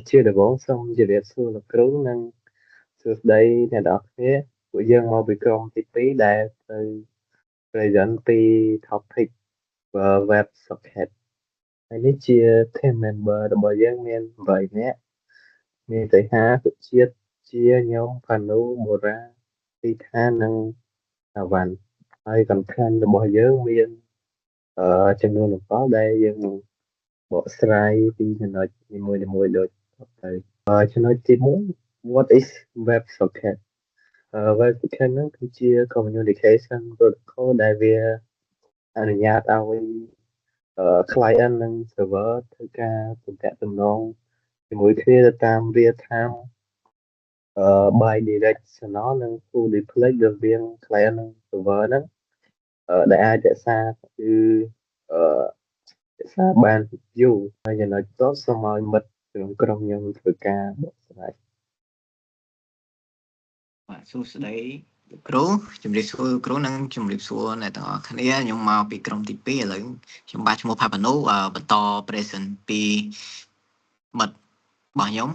Chưa được bổ sung về việc xưa lực cứu nâng xưa đây là đọc thế của dân mau bị công tí tí đại từ present pi topic và web socket hay ní chia thêm member là bởi dân miền vậy nhé miền tới ha tự chia chia nhau phần đấu bộ ra thì tha nâng là vằn hay còn khan là bởi dân miền ở trong nơi có đây dân bộ slide thì nói mùi được cho nói tiếp muốn what is web socket. Web socket nóคือchia communication protocol ដែលវាអនុញ្ញាតឲ្យclient និង server ធ្វើការទំនាក់ទំនងជាមួយគ្នាទៅតាម real time bi-directional និង full duplex រវាង client និង server ហ្នឹងដែលអាចរក្សាគឺអឺរក្សាបានយូរហើយចំណុចតសូមឲ្យមិត្តក្រុមខ្ញុំធ្វើការបកស្រាយ សួស្តីគ្រូជំរាបសួរគ្រូនិងជំរាបសួរអ្នកទាំងអស់គ្នាខ្ញុំមកពីក្រុមទី2ឥឡូវខ្ញុំបាទឈ្មោះផាប៉ានូបន្ត present ពីមិត្តរបស់ខ្ញុំ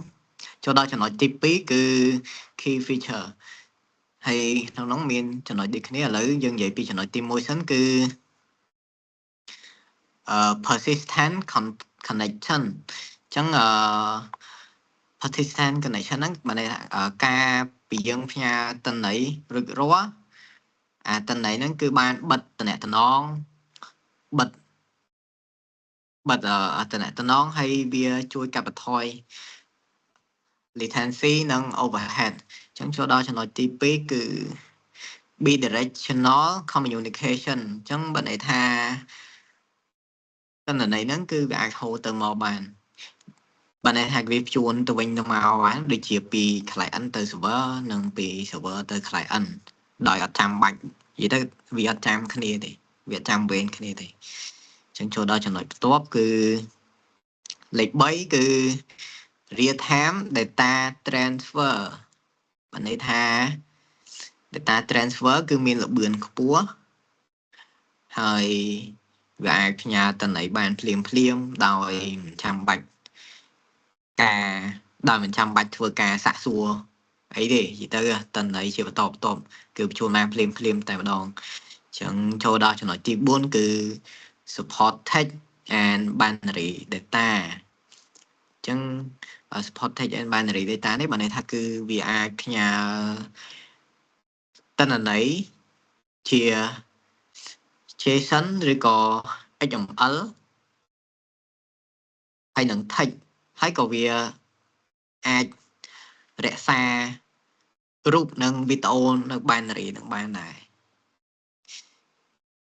ចូលដល់ចំណុចទី2គឺ key feature ហើយក្នុងនោះមានចំណុចដូចគ្នាឥឡូវយើងនិយាយពីចំណុចទី1សិនគឺ persistent connection អញ្ចឹងpersistent connection ហ្នឹងមានន័យថាការពីយើងផ្ញើតន័យរួចរាល់អាតន័យហ្នឹងគឺបានបិទតំណែងបិទតំណែងហើយវាជួយកាត់បន្ថយ latency និង overhead អញ្ចឹងចូលដល់ចំណុចទី2គឺ bidirectional communication អញ្ចឹងបើន័យថាតន័យហ្នឹងគឺវាអាចហូរទៅមកបានបើន័យថាវាជួនទៅវិញទៅមកបានដូចជាពី client ទៅ server និងពី server ទៅ client ដោយអត់ចាំបាច់និយាយទៅវាអត់ចាំគ្នាទេវាចាំវេនគ្នាទេអញ្ចឹងចូលដល់ចំណុចបន្ទាប់គឺលេខ3គឺ real time data transfer បើន័យថា data transfer គឺមានល្បឿនខ្ពស់ហើយវាអាចផ្ញើតន័យបានភ្លាមដោយមិនចាំបាច់ធ្វើការសាកសួរអីទេនិយាយទៅតន័យជាបន្តបន្ទាប់គឺបញ្ចូលមកភ្លាមតែម្ដងអញ្ចឹងចូលដល់ចំណុចទី4គឺ support text and binary data អញ្ចឹង support text and binary data នេះបើន័យថាគឺវាអាចផ្ញើតន័យជា JSON ឬក៏ XML ហើយនឹង text ហើយក៏វាអាចរក្សារូបនិងវីដេអូនៅ binary នឹងបានដែរ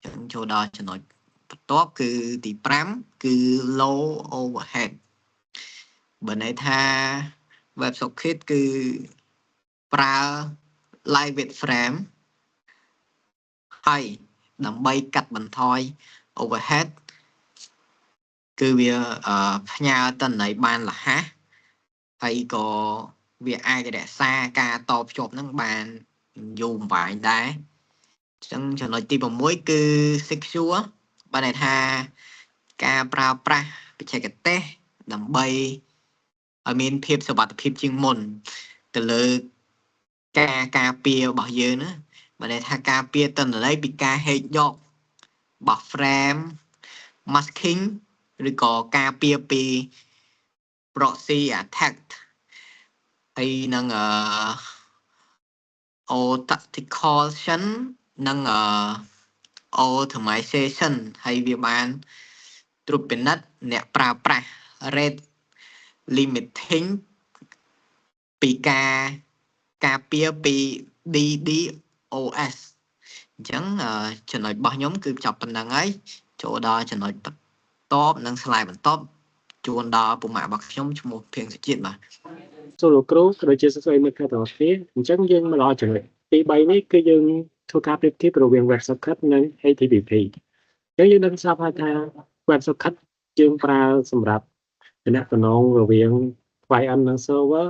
អញ្ចឹងចូលដល់ចំណុចបន្ទាប់គឺទី5គឺ low overhead បើន័យថា WebSocket គឺប្រើ Lightweight frame ហើយដើម្បីកាត់បន្ថយ overhead គឺវាផ្ញើតន័យបានរហ័សហើយក៏វាអាចរក្សាការតភ្ជាប់នឹងបានយូរអង្វែងដែរអញ្ចឹងចំណុចទី6គឺ secure បើន័យថាការប្រើប្រាស់បច្ចេកទេសដើម្បីឲ្យមានភាពសុវត្ថិភាពជាងមុនទៅលើការការពាររបស់យើងណាបើន័យថាការពារតន័យពីការហែកយករបស់ frame masking ឬក៏ការពារពី proxy attack ហើយនឹងauthentication និង automation ហើយវាបានត្រួតពិនិត្យអ្នកប្រើប្រាស់ rate limiting ពីការពារពី DDoS អញ្ចឹងចំណុចរបស់ខ្ញុំគឺចាប់ប៉ុណ្្នឹងហើយចូលដល់ចំណុចបន្ទាប់និង slide បន្ទាប់ជួនដល់ពុកម៉ាក់របស់ខ្ញុំឈ្មោះភៀងសុជាតិបាទសួរលោកគ្រូក៏ដូចជាសួស្តីមិត្តភក្តិទាំងអស់គ្នាអញ្ចឹងយើងមកដល់ចំណុចទី3នេះគឺយើងធ្វើការប្រៀបធៀបរវាង WebSocket និង HTTP អញ្ចឹងយើងដឹងស្រាប់ហើយថា WebSocket យើងប្រើសម្រាប់ទំនាក់ទំនងរវាង client និង server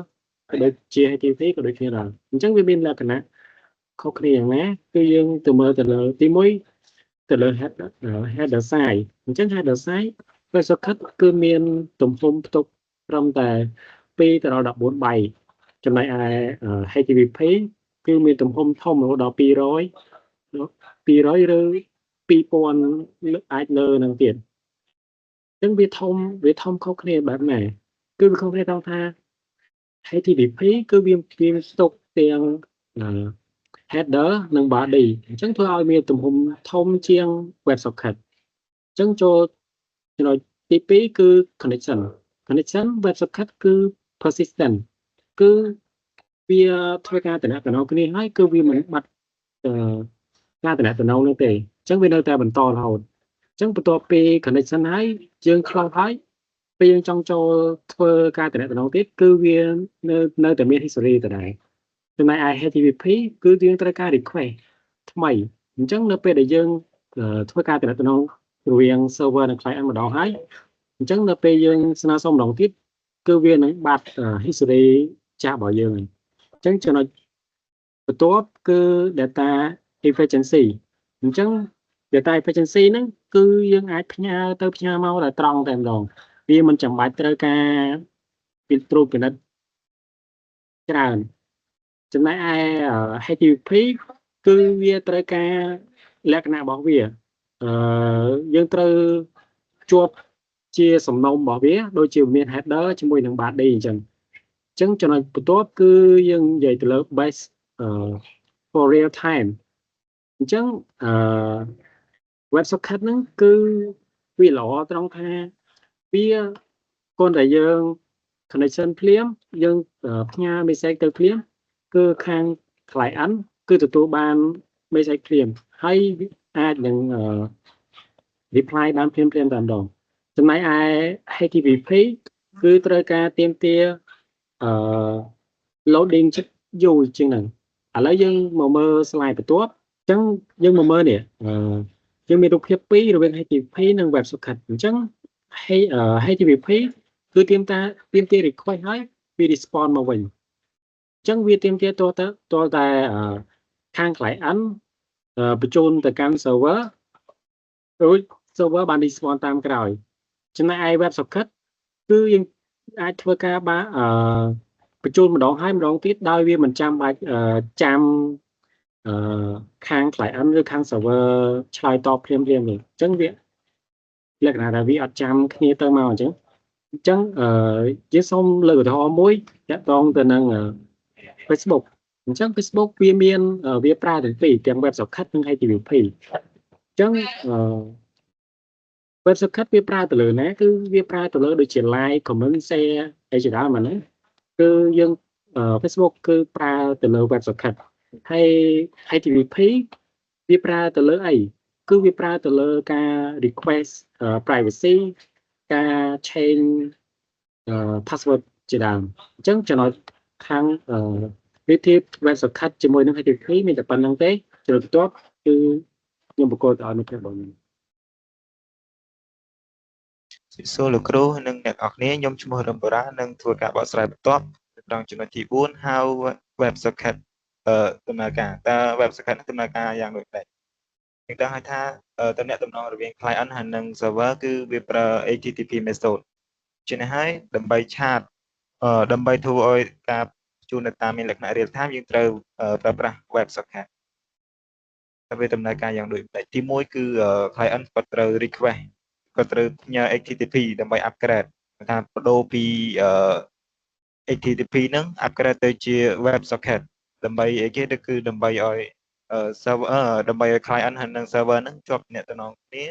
ក៏ដូចជា HTTP ក៏ដូចគ្នាដែរអញ្ចឹងវាមានលក្ខណៈខុសគ្នាយ៉ាងណាគឺយើងទៅមើលទៅលើទី1ទៅលើ header size អញ្ចឹង header size WebSocket គឺមានទំហំផ្ទុកត្រឹមតែ 2ទៅដល់14បាយចំណែកឯ HTTP គឺមានទំហំធំរហូតដល់200ឬ2000អាចលើនឹងទៀតអញ្ចឹងវាធំខុសគ្នាបែបណាគឺវាខុសគ្នាត្រង់ថា HTTP គឺវាស្តុកទាំង header និង body អញ្ចឹងធ្វើឲ្យមានទំហំធំជាង WebSocket អញ្ចឹងចូលចំណុចទី2គឺ connection WebSocket គឺ persistent គឺវាធ្វើការតំណតំណងគ្នាហើយគឺវាមិនបាត់ការតំណតំណងនោះទេអញ្ចឹងវានៅតែបន្តរហូតអញ្ចឹងបន្ទាប់ពី connection ហើយយើងខ្លងហើយពេលយើងចង់ចូលធ្វើការតំណតំណងទៀតគឺវានៅតែមាន history ដដែលចំណែកឯ HTTP គឺយើងត្រូវការ request ថ្មីអញ្ចឹងនៅពេលដែលយើងធ្វើការតំណតំណងរវាង server និង client ម្ដងហើយអញ្ចឹងនៅពេលយើងស្នើសុំម្ដងទៀតគឺវានឹងបាត់ history ចាស់របស់យើងអញ្ចឹងចំណុចបន្ទាប់គឺ data efficiency អញ្ចឹង data efficiency ហ្នឹងគឺយើងអាចផ្ញើទៅផ្ញើមកតែត្រង់តែម្ដងវាមិនចាំបាច់ត្រូវការត្រួតពិនិត្យច្រើនចំណែកឯ HTTP គឺវាត្រូវការលក្ខណៈរបស់វាយើងត្រូវជាប់ជាសំណុំរបស់វាដូចជាមាន header ជាមួយនឹង body អញ្ចឹងចំណុចបន្ទាប់គឺយើងនិយាយទៅលើ base for real time អញ្ចឹងWebSocket ហ្នឹងគឺវាល្អត្រង់ថាវាគ្រាន់តែយើង connection ភ្លាមយើងផ្ញើ message ទៅភ្លាមគឺខាង client គឺទទួលបាន message ភ្លាមហើយអាចនឹង reply បានភ្លាមតែម្ដងចំណែកឯ HTTP គឺត្រូវការទាមទារloading យូរជាងហ្នឹងឥឡូវយើងមកមើល slide បន្ទាប់អញ្ចឹងយើងមកមើលនេះយើងមានរូបភាពពីររវាង HTTP និង WebSocket អញ្ចឹង HTTP គឺទាមទារ request ហើយវា respond មកវិញអញ្ចឹងវាទាមទារតតែខាង client បញ្ជូនទៅកាន់ server រួច server បាន respond តាមក្រោយចំណែកឯ WebSocket គឺយើងអាចធ្វើការបានបញ្ជូនម្ដងហើយម្ដងទៀតដោយវាមិនចាំបាច់ចាំខាង client ឬខាង server ឆ្លើយតបភ្លាមទេអញ្ចឹងវាលក្ខណៈថាវាអត់ចាំគ្នាទៅមកអញ្ចឹងយើងសូមលើកឧទាហរណ៍មួយទាក់ទងទៅនឹង Facebook អញ្ចឹង Facebook វាប្រើទាំងពីរទាំង WebSocket និង HTTP អញ្ចឹងWebSocket វាប្រើទៅលើណាគឺវាប្រើទៅលើដូចជា like comment share អីជាដើមហ្នឹងគឺយើង Facebook គឺប្រើទៅលើ WebSocket ហើយ HTTP វាប្រើទៅលើអីគឺវាប្រើទៅលើការ request privacy ការ change password ជាដើមអញ្ចឹងចំណុចខាងវិធី WebSocket ជាមួយនឹង HTTP មានតែប៉ុណ្្នឹងទេចំណុចបន្ទាប់គឺខ្ញុំបង្កទៅឲ្យមិត្តភក្តិបងសួរលោកគ្រូនិងអ្នកនរគ្នាខ្ញុំឈ្មោះរំបូរ៉ានឹងធ្វើការបកស្រាយបន្ទាប់ត្រង់ចំណុចទី4 How WebSocket ដំណើរការតើ WebSocket ដំណើរការយ៉ាងដូចម្ដេចខ្ញុំដឹងហើយថាតំណែងតំណងរវាង client ហើយនិង server គឺវាប្រើ HTTP method ជានេះហើយដើម្បីឆាតដើម្បីធ្វើឲ្យការជូន data មានលក្ខណៈ real time យើងត្រូវប្រើប្រាស់ WebSocket តែវាដំណើរការយ៉ាងដូចម្ដេចទី1គឺ client គាត់ត្រូវ request គាត់ត្រូវផ្ញើ HTTP ដើម្បី upgrade ថាបដូរពី HTTP ហ្នឹង upgrade ទៅជា WebSocket ដើម្បីអីគេគឺដើម្បីឲ្យ server ដើម្បីឲ្យ client ហើយនិង server ហ្នឹងជាប់ទំនាក់ទំនងគ្នា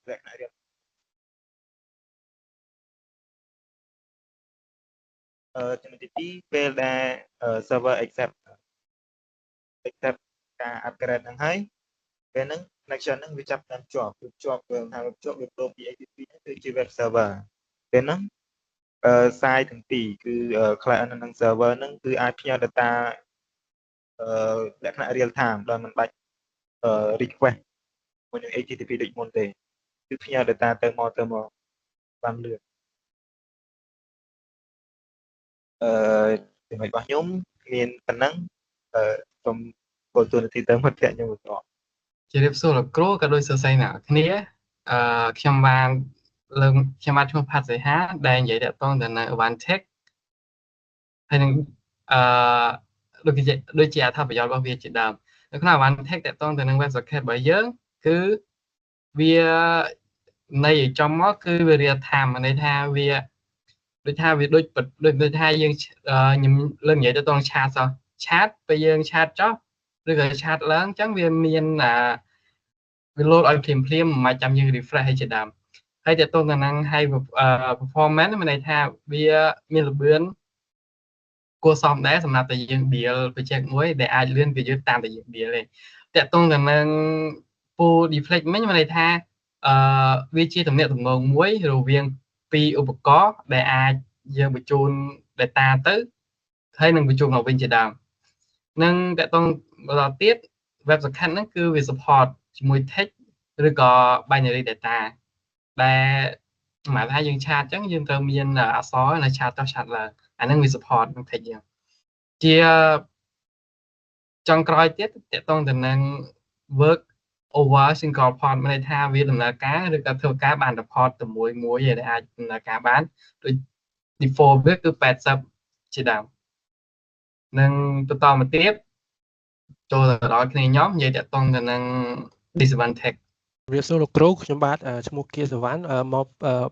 លក្ខណៈរៀបចំណុចទី2ពេលដែល server accept ការ upgrade ហ្នឹងហើយពេលហ្នឹង connection ហ្នឹងវាចាប់តាមជាប់វាបដូរពី HTTP ហ្នឹងទៅជា web server ពេលហ្នឹងside ទាំងពីរគឺ client និង server ហ្នឹងគឺអាចផ្ញើ data លក្ខណៈ real time ដោយមិនបាច់request មួយនឹង HTTP ដូចមុនទេគឺផ្ញើ data ទៅមកបានលឿនចំណុចរបស់ខ្ញុំមានប៉ុណ្ណឹងសូមចូលទូរទស្សន៍ទៅមិត្តភក្តិខ្ញុំបន្ត ជម្រាបសួរលោកគ្រូក៏ដូចសួស្តីអ្នកគ្នាខ្ញុំបាន lần xem mắt chung phát giới há đang vậy đẹp tông là one tech hay là đôi chị thao phải bao việc chị đàm nó là one tech đẹp tông là web socket bởi giới cứ vì này trong nó cứ về việc tham mà này tha vì đôi tha vì đôi tha dương nhầm lần vậy cho tông chat sao chat bây giờ chat chó rồi cái chat lớn chẳng vì miền là vì load ở phim mà chăm như refresh hay chị đàm hayจะต้องกันนั่งให้performance มันในท่าเบียมีระเบือนกลัวซ้อมได้สำหรับแต่ยังเบียไปเช็คมวยแต่อาจเลื่อนไปยึดตามแต่ยังเบียเลยแต่ต้องกันนั่งปู deflect ไม่มาในท่าวิธีตำแหน่งตำแหน่งมวยหรือเวียงปีอุปกรณ์แต่อาจยังไปจูนแต่ตาตื้อให้นั่งไปจูนเอาเป็นจะดำนั่งแต่ต้องเราเทียบเว็บสำคัญนั่นคือวิ support มวยเทคหรือก็ binary data แต่หมายถ้ายังชาติจังยังเติมยันซอนะชาติต่อชาติละอันนั้นมี support มันเพจยังเจียจังกรอยเตี้ยแต่ต้องแต่นั้น work over single port ไม่ได้ท่าวิดำเนินการหรือการเท่าการบานแต่พอแต่มวยอย่างได้อาจดำเนินการบ้านโดย default ก็คือ8 sub chỉ đạo នឹងបន្តមកទៀតចូលដល់គ្នាnhómនិយាយតតងទៅនឹង disadvantage វាសួរលោកគ្រូខ្ញុំបាទឈ្មោះគៀសវណ្ណមក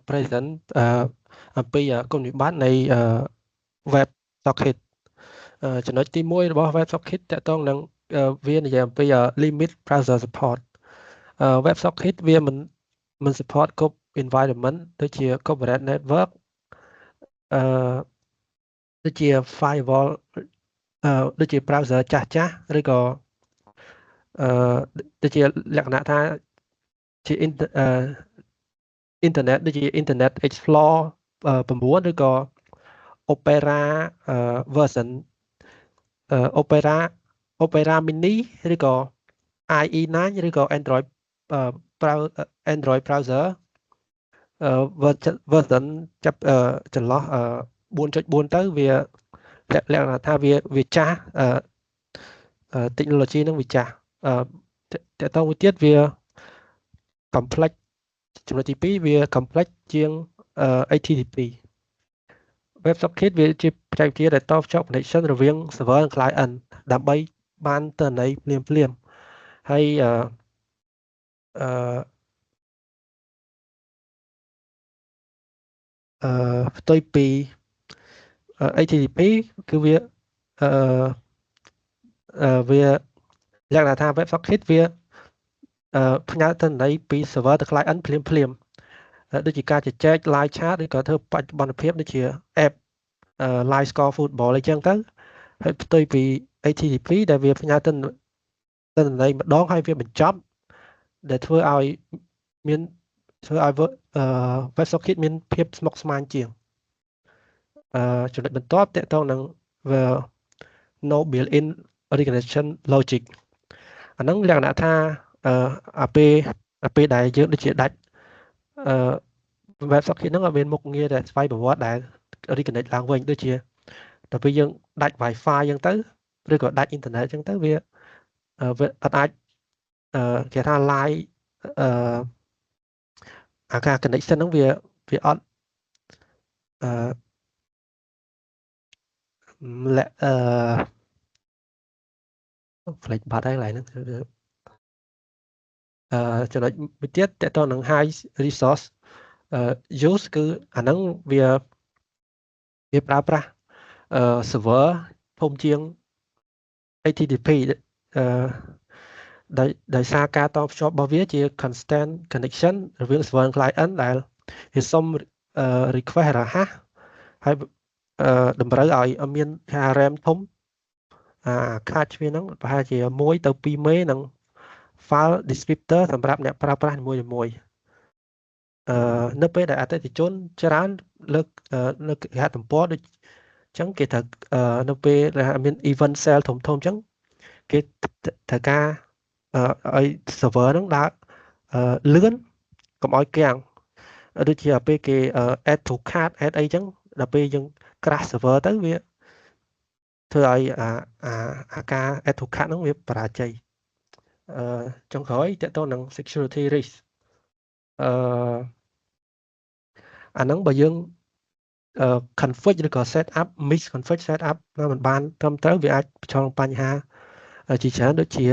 present អំពីគុណវិបត្តិនៃ web socket ចំណុចទី1របស់ web socket តកតងនឹងវានិយាយអំពី limit browser support web socket វាមិន support គ្រប់ environment ដូចជា corporate network ដូចជា firewall ដូចជា browser ចាស់ឬក៏ដូចជាលក្ខណៈថាជា internet ដូចជា internet explore 9ឬក៏ opera version opera mini ឬក៏ IE9 ឬក៏ android browser version ចាប់ចន្លោះ 4.4 ទៅវាលក្ខណៈថាវាចាស់technology នឹងវាចាស់តើតើមួយទៀតវា complex ចំណុចទី2វា complex ជាង HTTP web socket វាជាបច្ចេកវិទ្យាដែលតភ្ជាប់ connection រវាង server និង client ដើម្បីបានទិន្នន័យភ្លាមហើយផ្ទុយពី HTTP គឺវាលក្ខណៈថា web socket វាផ្ញើទិន្នន័យពី server ទៅ client ភ្លាមដូចជាការជជែក live chat ឬក៏ធ្វើបច្ចុប្បន្នភាពដូចជា app live score football អីចឹងទៅហើយផ្ទុយពី HTTP ដែលវាផ្ញើទិន្នន័យម្ដងហើយវាបញ្ចប់ដែលធ្វើឲ្យ web socket មានភាពស្មុគស្មាញជាងចំណុចបន្ទាប់តកតងនឹង no built-in recognition logic អាហ្នឹងលក្ខណៈថាអាពេលដែលយើងដូចជាដាច់web socket ហ្នឹងអត់មានមុខងារដែលស្វ័យប្រវត្តិដែល reconnect ឡើងវិញដូចជាដល់ពេលយើងដាច់ Wi-Fi អញ្ចឹងទៅឬក៏ដាច់អ៊ីនធឺណិតអញ្ចឹងទៅវាអត់អាចគេថា live អាការ connection ហ្នឹងវាអត់flash បាត់ហើយកន្លែងហ្នឹងចំណុចមួយទៀតតកតងនឹង high resource use គឺអាហ្នឹងវាប្រើប្រាស់server ធំជាង HTTP ដោយសារការតភ្ជាប់របស់វាជា constant connection រវាង server និង client ដែលវាសុំ request រហ័សហើយតម្រូវឲ្យមាន RAM ធំcache វាហ្នឹងប្រហែលជា1ទៅ2មេនិង file descriptor សម្រាប់អ្នកប្រើប្រាស់នីមួយៗនៅពេលដែលអតិថិជនច្រើនលើកនៅគេហទំព័រដូចអញ្ចឹងគេត្រូវនៅពេលដែលមាន event cell ធំអញ្ចឹងគេត្រូវការឲ្យ server ហ្នឹងដើរលឿនកុំឲ្យគាំងដូចជាពេលគេ add to cart add អីអញ្ចឹងដល់ពេលយើង crash server ទៅវាធ្វើឲ្យអាការ add to cart ហ្នឹងវាបរាជ័យចុងក្រោយតកតងនឹង security risk អាហ្នឹងបើយើងconfig ឬក៏ set up mix config set up nó mìnhបានត្រឹមត្រូវវាអាចប្រឈមបញ្ហាជាច្រើនដូចជា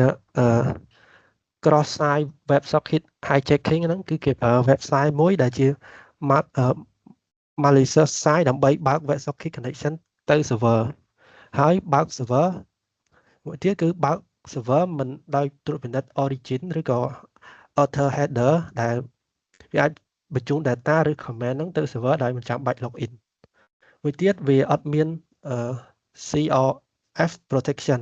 cross site web socket hijacking ហ្នឹងគឺគេប្រើ website មួយដែលជា malicious site ដើម្បីបើក web socket connection ទៅ server ហើយបើក server មួយទៀតគឺបើក server មិនដោយត្រួតពិនិត្យ origin ឬក៏ author header ដែលវាអាចបញ្ជូន data ឬ comment ហ្នឹងទៅ server ដោយមិនចាំបាច់ login មួយទៀតវាអត់មាន CRF protection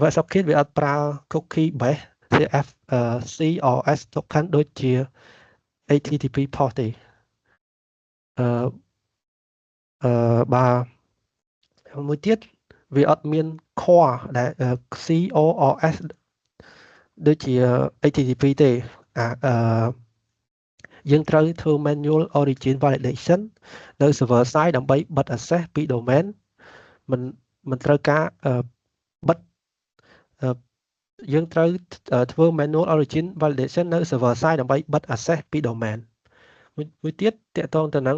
web socket វាអត់ប្រើ cookie based CRS token ដូចជា HTTP port ទេបាទមួយទៀតវាអត់មាន core ដែល CORS ដូចជា HTTP ទេយើងត្រូវធ្វើ manual origin validation នៅ server side ដើម្បីបិទ access ពី domain មិនត្រូវការបិទយើងត្រូវធ្វើ manual origin validation នៅ server side ដើម្បីបិទ access ពី domain មួយទៀតតាក់ទងទៅនឹង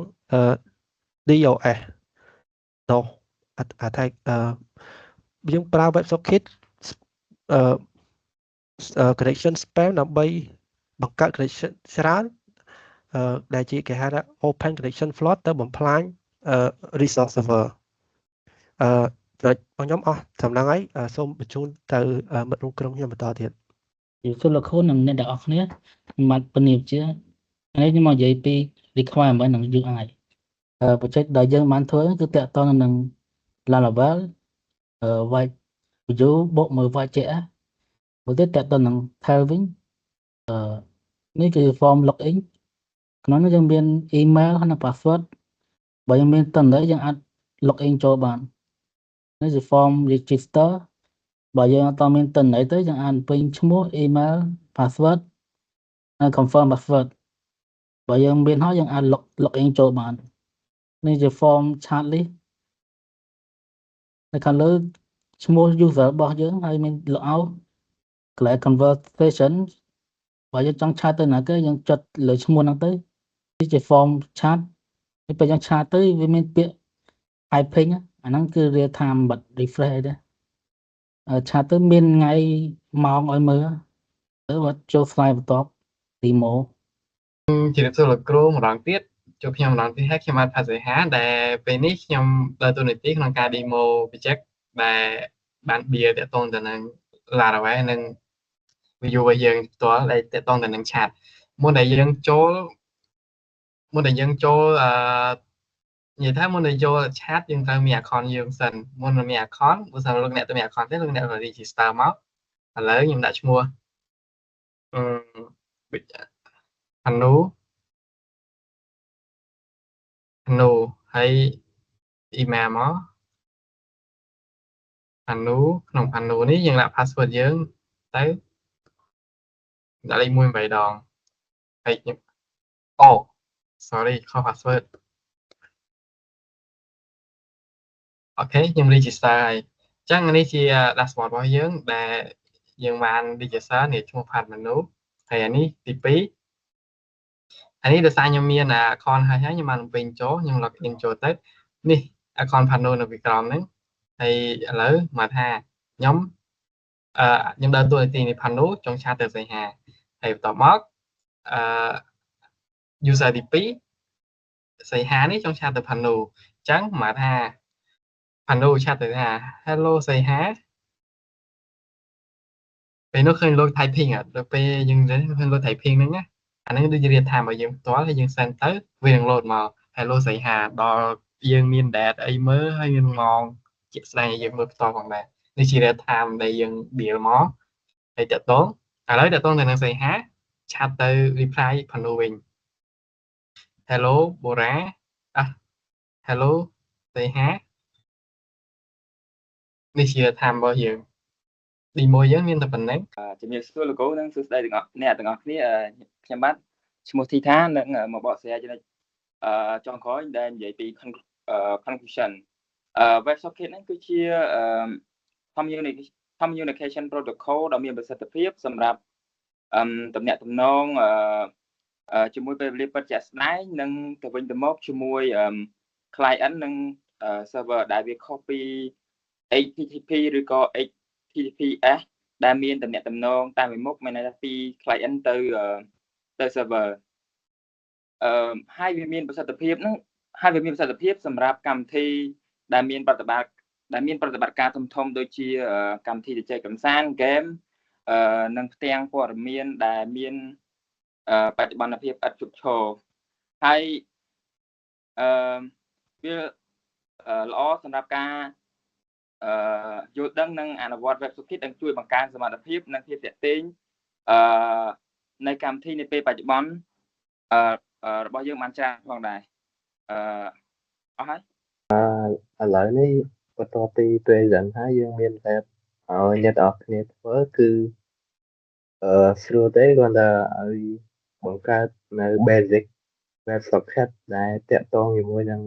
DOS attack យើងប្រើ WebSocket connection spam ដើម្បីបង្កើត connection ច្រើនដែលជាគេហៅថា open connection flood ទៅបំផ្លាញ resource server ខ្ញុំអស់ចំណងហើយសូមបញ្ជូនទៅមិត្តរួមក្រុមខ្ញុំបន្តទៀត សួរលោកគ្រូនិងអ្នកទាំងអស់គ្នាមកពនាជានេះខ្ញុំមកនិយាយពី requirement និង UI project ដែលយើងបានធ្វើគឺតាក់ទងនឹង Laravel white view បូកមើល white.js មួយទៀតតាក់ទងនឹង Tailwind នេះគឺ form login ក្នុងនោះយើងមាន email និង password បើយើងមានតំណែងយើងអាច login ចូលបាននេះជា form register បើយើងអត់មានតំណែងទៅយើងអាចពេញឈ្មោះ email password ហើយ confirm password បើយើងមានហើយយើងអាច login ចូលបាននេះជា form chat list នៅខាងលើឈ្មោះ user របស់យើងហើយមាន logout កន្លែង conversation បើយើងចង់ឆាតទៅណាគេយើងចុចលើឈ្មោះហ្នឹងទៅនេះជា form chat ពេលយើងឆាតទៅវាមានពាក្យ typing អាហ្នឹងគឺ real time បាត់ refresh ដែរឆាតទៅមានថ្ងៃម៉ោងឲ្យមើលទៅបាត់ចូល slide បន្ទាប់ demo ជំរាបសួរលោកគ្រូម្ដងទៀតជួបខ្ញុំម្ដងទៀតហើយខ្ញុំបាទផាសីហាដែលពេលនេះខ្ញុំដើរតួនាទីក្នុងការ demo project ដែលបាន build តាក់ទងទៅនឹង Laravel និង view របស់យើងផ្ទាល់ដែលតាក់ទងទៅនឹង chat មុនដែលយើងចូលនិយាយថាមុនដែលចូល chat យើងត្រូវមាន account យើងសិនមុននឹងមាន account បើសិនលោកអ្នកទៅមាន account ទេលោកអ្នក register មកឥឡូវខ្ញុំដាក់ឈ្មោះAnu ហើយ email មក Anu ក្នុង Anu នេះយើងដាក់ password យើងទៅដាក់លេខ 1 8 ដងហើយខ្ញុំsorry ខុស password អូខេខ្ញុំ register ហើយអញ្ចឹងនេះជា dashboard របស់យើងដែលយើងបាន register នេះឈ្មោះ Pad Menu ហើយអានេះទី2អានេះដោយសារខ្ញុំមាន account ហើយខ្ញុំបានពេញចូលខ្ញុំ login ចូលទៅនេះ account Pano នៅពីក្រោមហ្នឹងហើយឥឡូវមកថាខ្ញុំដើរតួនាទីនេះ Pano ចង់ឆាតទៅសីហាហើយបន្ទាប់មកuser ទី2សីហានេះចង់ឆាតទៅ Pano អញ្ចឹងមកថា Pano ឆាតទៅថា hello សីហាពេលនោះឃើញលោក typing ដល់ពេលយើងឃើញលោក typing ហ្នឹងណាអានេះដូចជា real time របស់យើងផ្ទាល់ហើយយើង send ទៅវានឹង load មក hello សីហាដល់យើងមាន date អីមើលហើយមានម៉ោងជាក់ស្ដែងយើងមើលផ្ទាល់ផងដែរនេះជា real time ដែលយើង build មកហើយតើតងឥឡូវតើតងទៅនឹងសីហាឆាតទៅ reply Pano វិញ hello Bora hello សីហានេះជា time របស់យើងdemo យើងមានតែប៉ុណ្ណឹងជំរាបសួរលោកគ្រូនិងសួស្តីទាំងអស់អ្នកទាំងអស់គ្នាខ្ញុំបាទឈ្មោះធីថានិងមកបកស្រាយចំណុចចុងក្រោយដែលនិយាយពី conclusion WebSocket ហ្នឹងគឺជា communication protocol ដ៏មានប្រសិទ្ធភាពសម្រាប់ទំនាក់ទំនង ជាមួយពេលវេលាពិតជាក់ស្ដែងនិងទៅវិញទៅមកជាមួយ client និង server ដែលវាខុសពី HTTP ឬក៏ HTTPS ដែលមានតំណែងតំណងតាមមួយមុខមានន័យថាពី client ទៅ server ហើយវាមានប្រសិទ្ធភាពហ្នឹងហើយវាមានប្រសិទ្ធភាពសម្រាប់កម្មវិធីដែលមានប្រតិបត្តិការធំៗដូចជាកម្មវិធីជជែកកម្សាន្ត game និងផ្ទាំងព័ត៌មានដែលមានបច្ចុប្បន្នភាពឥតឈប់ឈរហើយវាល្អសម្រាប់ការយល់ដឹងនិងអនុវត្ត WebSocket ដែលជួយបង្កើនសមត្ថភាពនិងភាពទាក់ទាញនៃកម្មវិធីនាពេលបច្ចុប្បន្នរបស់យើងបានច្រើនផងដែរអស់ហើយឥឡូវនេះបន្ទាប់ពី present ហើយយើងមាន web ឲ្យអ្នកទាំងអស់គ្នាធ្វើគឺស្រួលទេគ្រាន់តែឲ្យបង្កើតនៅ basic WebSocket ដែលតាក់ទងជាមួយនឹង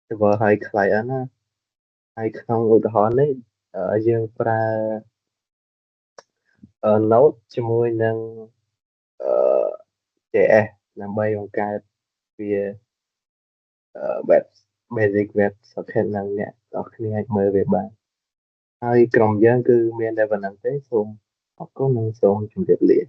server ហើយ client ណាហើយក្នុងឧទាហរណ៍នេះយើងប្រើ Node ជាមួយនឹង JS ដើម្បីបង្កើតវា basic WebSocket នឹងអ្នកទាំងអស់គ្នាអាចមើលវាបានហើយក្រុមយើងគឺមានតែប៉ុណ្្នឹងទេសូមអរគុណនិងសូមជម្រាបលា